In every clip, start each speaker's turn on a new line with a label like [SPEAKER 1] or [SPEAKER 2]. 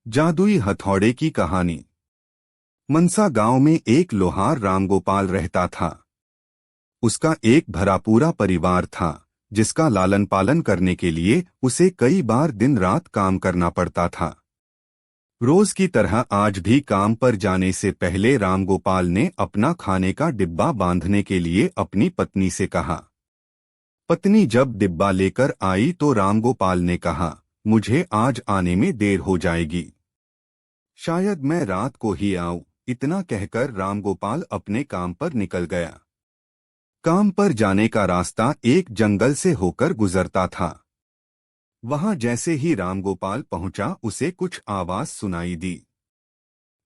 [SPEAKER 1] जादुई हथौड़े की कहानी। मनसा गांव में एक लोहार रामगोपाल रहता था। उसका एक भरा पूरा परिवार था, जिसका लालन पालन करने के लिए उसे कई बार दिन रात काम करना पड़ता था। रोज की तरह आज भी काम पर जाने से पहले रामगोपाल ने अपना खाने का डिब्बा बांधने के लिए अपनी पत्नी से कहा। पत्नी जब डिब्बा लेकर आई तो रामगोपाल ने कहा, मुझे आज आने में देर हो जाएगी, शायद मैं रात को ही आऊं। इतना कहकर रामगोपाल अपने काम पर निकल गया। काम पर जाने का रास्ता एक जंगल से होकर गुजरता था। वहां जैसे ही रामगोपाल पहुंचा उसे कुछ आवाज सुनाई दी।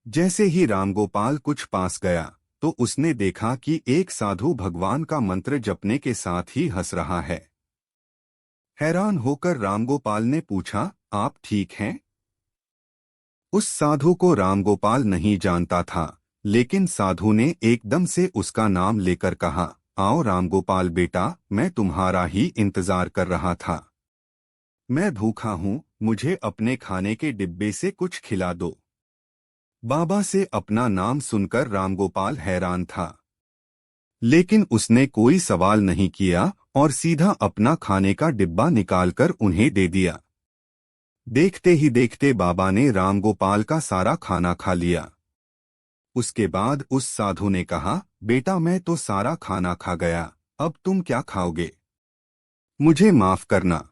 [SPEAKER 1] जैसे ही रामगोपाल कुछ पास गया तो उसने देखा कि एक साधु भगवान का मंत्र जपने के साथ ही हंस रहा है। हैरान होकर रामगोपाल ने पूछा, आप ठीक हैं? उस साधु को रामगोपाल नहीं जानता था, लेकिन साधु ने एकदम से उसका नाम लेकर कहा, आओ रामगोपाल बेटा, मैं तुम्हारा ही इंतजार कर रहा था। मैं भूखा हूँ, मुझे अपने खाने के डिब्बे से कुछ खिला दो। बाबा से अपना नाम सुनकर रामगोपाल हैरान था, लेकिन उसने कोई सवाल नहीं किया और सीधा अपना खाने का डिब्बा निकालकर उन्हें दे दिया। देखते ही देखते बाबा ने रामगोपाल का सारा खाना खा लिया। उसके बाद उस साधु ने कहा, बेटा मैं तो सारा खाना खा गया, अब तुम क्या खाओगे? मुझे माफ करना।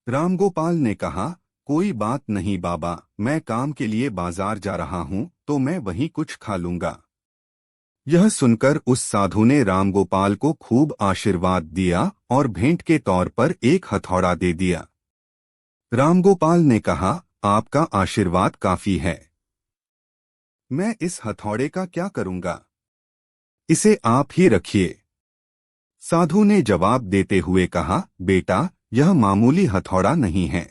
[SPEAKER 1] रामगोपाल ने कहा, कोई बात नहीं बाबा, मैं काम के लिए बाजार जा रहा हूँ तो मैं वहीं कुछ खा लूंगा। यह सुनकर उस साधु ने रामगोपाल को खूब आशीर्वाद दिया और भेंट के तौर पर एक हथौड़ा दे दिया। रामगोपाल ने कहा, आपका आशीर्वाद काफी है, मैं इस हथौड़े का क्या करूंगा? इसे आप ही रखिए। साधु ने जवाब देते हुए कहा, बेटा यह मामूली हथौड़ा नहीं है,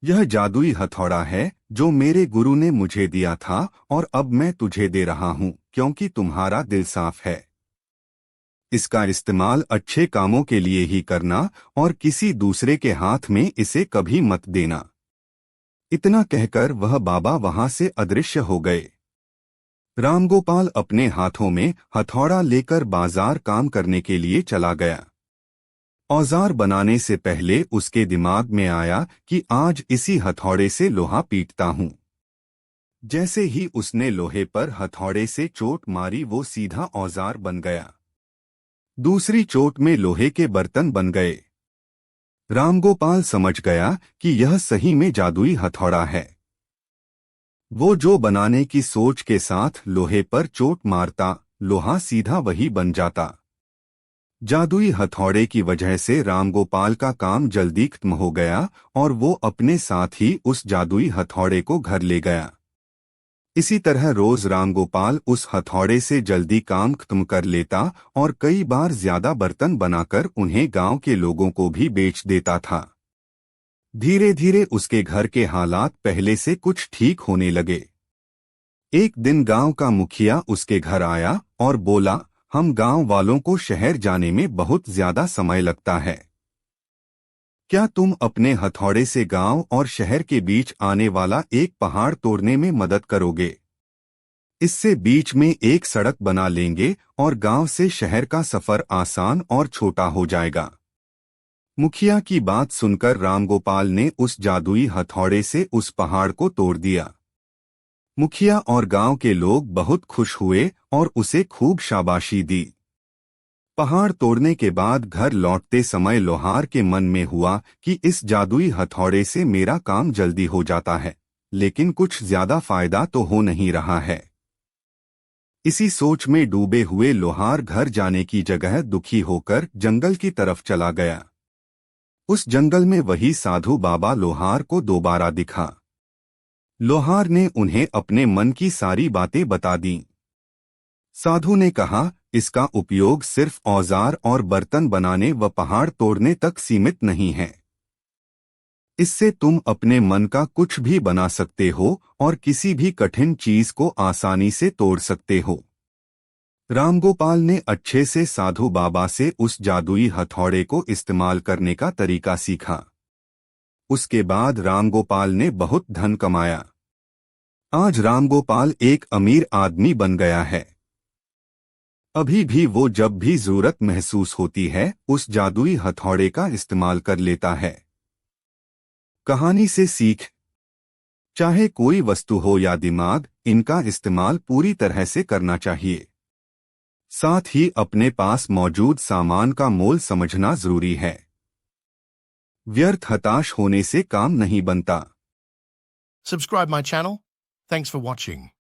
[SPEAKER 1] यह जादुई हथौड़ा है जो मेरे गुरु ने मुझे दिया था और अब मैं तुझे दे रहा हूं क्योंकि तुम्हारा दिल साफ है। इसका इस्तेमाल अच्छे कामों के लिए ही करना और किसी दूसरे के हाथ में इसे कभी मत देना। इतना कहकर वह बाबा वहां से अदृश्य हो गए। रामगोपाल अपने हाथों में हथौड़ा लेकर बाजार काम करने के लिए चला गया। औजार बनाने से पहले उसके दिमाग में आया कि आज इसी हथौड़े से लोहा पीटता हूं। जैसे ही उसने लोहे पर हथौड़े से चोट मारी वो सीधा औजार बन गया। दूसरी चोट में लोहे के बर्तन बन गए। रामगोपाल समझ गया कि यह सही में जादुई हथौड़ा है। वो जो बनाने की सोच के साथ लोहे पर चोट मारता, लोहा सीधा वही बन जाता। जादुई हथौड़े की वजह से रामगोपाल का काम जल्दी खत्म हो गया और वो अपने साथ ही उस जादुई हथौड़े को घर ले गया। इसी तरह रोज रामगोपाल उस हथौड़े से जल्दी काम खत्म कर लेता और कई बार ज्यादा बर्तन बनाकर उन्हें गांव के लोगों को भी बेच देता था। धीरे धीरे उसके घर के हालात पहले से कुछ ठीक होने लगे। एक दिन गांव का मुखिया उसके घर आया और बोला, हम गांव वालों को शहर जाने में बहुत ज्यादा समय लगता है, क्या तुम अपने हथौड़े से गांव और शहर के बीच आने वाला एक पहाड़ तोड़ने में मदद करोगे? इससे बीच में एक सड़क बना लेंगे और गांव से शहर का सफर आसान और छोटा हो जाएगा। मुखिया की बात सुनकर रामगोपाल ने उस जादुई हथौड़े से उस पहाड़ को तोड़ दिया। मुखिया और गांव के लोग बहुत खुश हुए और उसे खूब शाबाशी दी। पहाड़ तोड़ने के बाद घर लौटते समय लोहार के मन में हुआ कि इस जादुई हथौड़े से मेरा काम जल्दी हो जाता है, लेकिन कुछ ज्यादा फायदा तो हो नहीं रहा है। इसी सोच में डूबे हुए लोहार घर जाने की जगह दुखी होकर जंगल की तरफ चला गया। उस जंगल में वही साधु बाबा लोहार को दोबारा दिखा। लोहार ने उन्हें अपने मन की सारी बातें बता दीं। साधु ने कहा, इसका उपयोग सिर्फ औजार और बर्तन बनाने व पहाड़ तोड़ने तक सीमित नहीं है। इससे तुम अपने मन का कुछ भी बना सकते हो और किसी भी कठिन चीज को आसानी से तोड़ सकते हो। रामगोपाल ने अच्छे से साधु बाबा से उस जादुई हथौड़े को इस्तेमाल करने का तरीका सीखा। उसके बाद रामगोपाल ने बहुत धन कमाया। आज रामगोपाल एक अमीर आदमी बन गया है। अभी भी वो जब भी जरूरत महसूस होती है उस जादुई हथौड़े का इस्तेमाल कर लेता है। कहानी से सीख, चाहे कोई वस्तु हो या दिमाग, इनका इस्तेमाल पूरी तरह से करना चाहिए। साथ ही अपने पास मौजूद सामान का मोल समझना जरूरी है। व्यर्थ हताश होने से काम नहीं बनता।
[SPEAKER 2] Subscribe my channel. Thanks for watching.